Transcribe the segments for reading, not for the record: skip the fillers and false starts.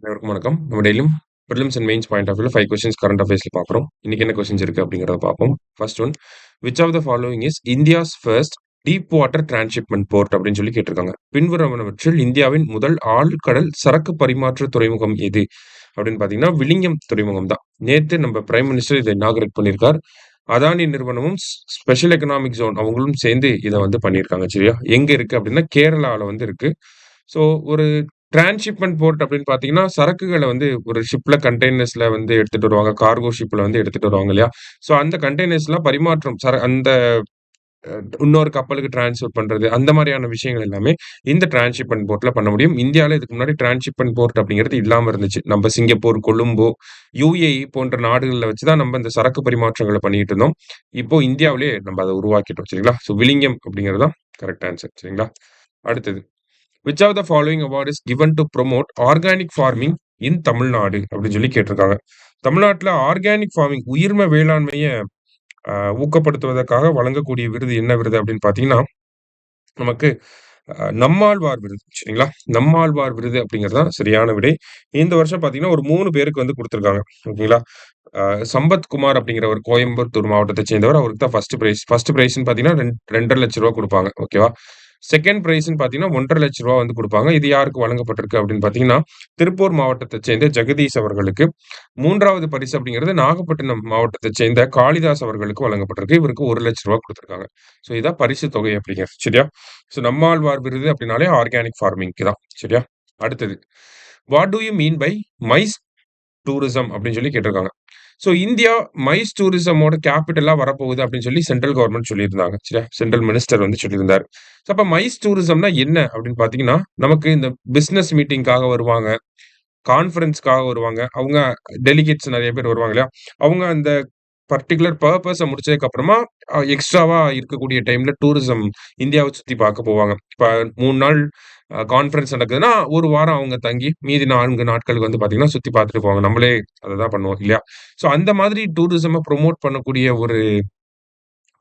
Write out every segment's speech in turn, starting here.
அனைவருக்கும் வணக்கம். நம்ம டெய்லியும் prelims and mains point of வியூல 5 கொஸ்டின்ஸ் கரண்ட் அஃபேர்ஸ்ல பார்க்குறோம். இன்னைக்கு என்ன கொஸ்டின்ஸ் இருக்கு அப்படிங்கிறத பார்ப்போம். First one, which of the following is India's first deep water transshipment port அப்படின்னு சொல்லி கேட்டிருக்காங்க. பின்வருவனவற்றில் இந்தியாவின் முதல் ஆழ்கடல் சரக்கு பரிமாற்ற துறைமுகம் எது அப்படின்னு பார்த்தீங்கன்னா விழிஞம் துறைமுகம் தான். நேத்து நம்ம பிரைம் மினிஸ்டர் இதை இனாகரேட் பண்ணியிருக்கார். அதானி நிறுவனமும் ஸ்பெஷல் எக்கனாமிக் ஜோன் அவங்களும் சேர்ந்து இதை வந்து பண்ணியிருக்காங்க. சரியா? எங்க இருக்கு அப்படின்னா கேரளால வந்து இருக்கு. ஸோ ஒரு டிரான்ஸ்ஷிப்மென்ட் போர்ட் அப்படின்னு பார்த்தீங்கன்னா, சரக்குகள வந்து ஒரு ஷிப்ல கண்டெய்னர்ஸ்ல வந்து எடுத்துட்டு வருவாங்க. கார்கோ ஷிப்ல வந்து எடுத்துட்டு வருவாங்க இல்லையா? ஸோ அந்த கண்டெய்னர்ஸ்லாம் பரிமாற்றம் அந்த இன்னொரு கப்பலுக்கு ட்ரான்ஸ்ஃபர் பண்றது, அந்த மாரியான விஷயங்கள் எல்லாமே இந்த டிரான்ஸ்ஷிப்மென்ட் போர்ட்ல பண்ண முடியும். இந்தியால இதுக்கு முன்னாடி டிரான்ஸ்ஷிப்மென்ட் போர்ட் அப்படிங்கிறது இல்லாம இருந்துச்சு. நம்ம சிங்கப்பூர், கொழும்பு, UAE போன்ற நாடுகள்ல வச்சு தான் நம்ம இந்த சரக்கு பரிமாற்றங்கள பண்ணிட்டு இருந்தோம். இப்போ இந்தியாவிலேயே நம்ம அத உருவாக்கிட்டோம். சரிங்களா? ஸோ விழிஞம் அப்படிங்கிறது தான் கரெக்ட் ஆன்சர். சரிங்களா? அடுத்தது. Which of the following award is given to promote organic farming in Tamil Nadu அப்படின்னு சொல்லி கேட்டிருக்காங்க. தமிழ்நாட்டுல ஆர்கானிக் ஃபார்மிங் உயிர்ம வேளாண்மைய ஊக்கப்படுத்துவதற்காக வழங்கக்கூடிய விருது என்ன விருது அப்படின்னு பார்த்தீங்கன்னா, நமக்கு நம்மாழ்வார் விருது. சரிங்களா? நம்மாழ்வார் விருது அப்படிங்கிறது தான் சரியான விடை. இந்த வருஷம் பார்த்தீங்கன்னா, ஒரு 3 பேருக்கு வந்து குடுத்துருக்காங்க. ஓகேங்களா? அ சம்பத் குமார் அப்படிங்கிறவர் கோயம்புத்தூர் மாவட்டத்தை சேர்ந்தவர். அவருக்கு தான் ஃபர்ஸ்ட் பிரைஸ். ஃபர்ஸ்ட் பிரைஸ்ன்னு பார்த்தீங்கன்னா, 2,50,000 குடுப்பாங்க. ஓகேவா? செகண்ட் பிரைஸ்ன்னு பார்த்தீங்கன்னா, ரூ. 1,50,000 வந்து குடுப்பாங்க. இது யாருக்கு வழங்கப்பட்டிருக்கு அப்படின்னு பார்த்தீங்கன்னா, திருப்பூர் மாவட்டத்தைச் சேர்ந்த ஜெகதீஷ் அவர்களுக்கு. 3வது பரிசு அப்படிங்கிறது நாகப்பட்டினம் மாவட்டத்தைச் சேர்ந்த காளிதாஸ் அவர்களுக்கு வழங்கப்பட்டிருக்கு. இவருக்கு ரூ. 1,00,000 குடுத்திருக்காங்க. ஸோ இதான் பரிசு தொகை அப்படிங்கிறது. சரியா? ஸோ நம்மாழ்வார் விருது அப்படின்னாலே ஆர்கானிக் ஃபார்மிங்க்கு தான். சரியா? அடுத்தது. What do you mean by MICE tourism அப்படின்னு சொல்லி கேட்டிருக்காங்க. ஸோ இந்தியா மைஸ் டூரிசமோட கேப்பிட்டலா வரப்போகுது அப்படின்னு சொல்லி சென்ட்ரல் கவர்ன்மெண்ட் சொல்லியிருந்தாங்க. சரியா? சென்ட்ரல் மினிஸ்டர் வந்து சொல்லியிருந்தாரு. ஸோ அப்ப மைஸ் டூரிசம்னா என்ன அப்படின்னு பார்த்தீங்கன்னா, நமக்கு இந்த பிசினஸ் மீட்டிங்காக வருவாங்க. கான்ஃபரன்ஸ்க்காக வருவாங்க. அவங்க டெலிகேட்ஸ் நெறைய பேர் வருவாங்க இல்லையா? அவங்க அந்த பர்ட்டிகுலர் பர்ப்பஸ முடிச்சதுக்கு அப்புறமா எக்ஸ்ட்ராவா இருக்கக்கூடிய டைம்ல டூரிசம் இந்தியாவ சுத்தி பார்க்க போவாங்க. இப்ப 3 நாள் கான்ஃபரன்ஸ் நடக்குதுன்னா, 1 வாரம் அவங்க தங்கி மீதி 4 நாட்களுக்கு வந்து பார்த்தீங்கன்னா, சுத்தி பார்த்துட்டு போவாங்க. நம்மளே அததான் பண்ணுவோம் இல்லையா? ஸோ அந்த மாதிரி டூரிசம ப்ரமோட் பண்ணக்கூடிய ஒரு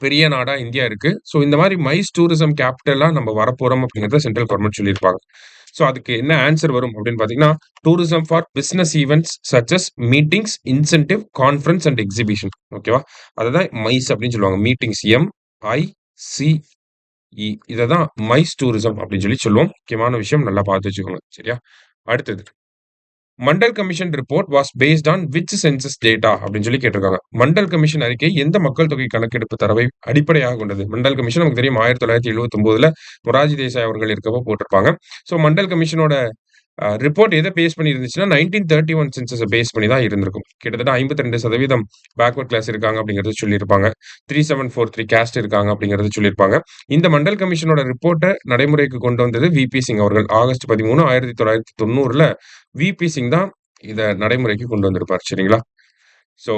பெரிய நாடா இந்தியா இருக்கு. ஸோ இந்த மாரி மைஸ் டூரிசம் கேப்பிட்டலா நம்ம வரப்போறோம் அப்படிங்கிறத சென்ட்ரல் கவர்ன்மெண்ட் சொல்லியிருப்பாங்க. ஸோ அதுக்கு என்ன ஆன்சர் வரும் அப்படின்னு பார்த்தீங்கன்னா, tourism for business events such as meetings, incentive, conference and exhibition. ஓகேவா? அததான் மைஸ் அப்படின்னு சொல்லுவாங்க. மீட்டிங்ஸ் MICE இததான் மைஸ் டூரிசம் அப்படின்னு சொல்லி சொல்லுவோம். முக்கியமான விஷயம் நல்லா பார்த்து வச்சுக்கோங்க. சரியா? அடுத்தது. Mandal commission report was based on which census data அப்படின்னு சொல்லி கேட்டிருக்காங்க. மண்டல் கமிஷன் அறிக்கை எந்த மக்கள் தொகை கணக்கெடுப்பு தரவை அடிப்படையாக கொண்டது? மண்டல் கமிஷன் நமக்கு தெரியும் 1979ல மொரார்ஜி தேசாய் அவர்கள் இருக்கப்போ போட்டிருப்பாங்க. ஸோ மண்டல் கமிஷனோட ரிப்போர்ட் எதை பேஸ் பண்ணி இருந்துச்சுன்னா 1931 சென்சஸை பேஸ் பண்ணி தான் இருந்திருக்கும். கிட்டத்தட்ட 52% பேக்வர்ட் கிளாஸ் இருக்காங்க அப்படிங்கறத சொல்லியிருப்பாங்க. 3743 கேஸ்ட் இருக்காங்க அப்படிங்கறத சொல்லியிருப்பாங்க. இந்த மண்டல் கமிஷனோட ரிப்போர்ட்டை நடைமுறைக்கு கொண்டு வந்தது VP சிங் அவர்கள். ஆகஸ்ட் 13, 1990ல VP சிங் தான் இத நடைமுறைக்கு கொண்டு வந்திருப்பார். சரிங்களா? ஸோ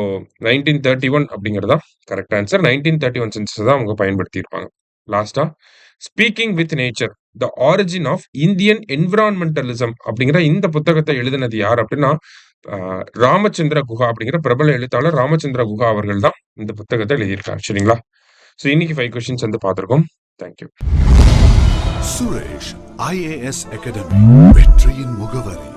1931 அப்படிங்கிறது தான் கரெக்ட் ஆன்சர். 1931 சென்சஸ் தான் அவங்க பயன்படுத்தியிருப்பாங்க. லாஸ்ட்டா speaking with nature the origin of Indian environmentalism அப்படிங்கிற இந்த புத்தகத்தை எழுதினது யார் அப்படின்னா, ராமச்சந்திர குஹா அப்படிங்கிற பிரபல எழுத்தாளர் ராமச்சந்திர குஹா அவர்கள் தான் இந்த புத்தகத்தை எழுதியிருக்கார். சரிங்களா? ஸோ இன்னைக்கு 5 கொஸ்டின்ஸ் வந்து பார்த்திருக்கோம். தேங்க்யூ. சுரேஷ் IAS அகாடமி வெற்றியின் முகவரி.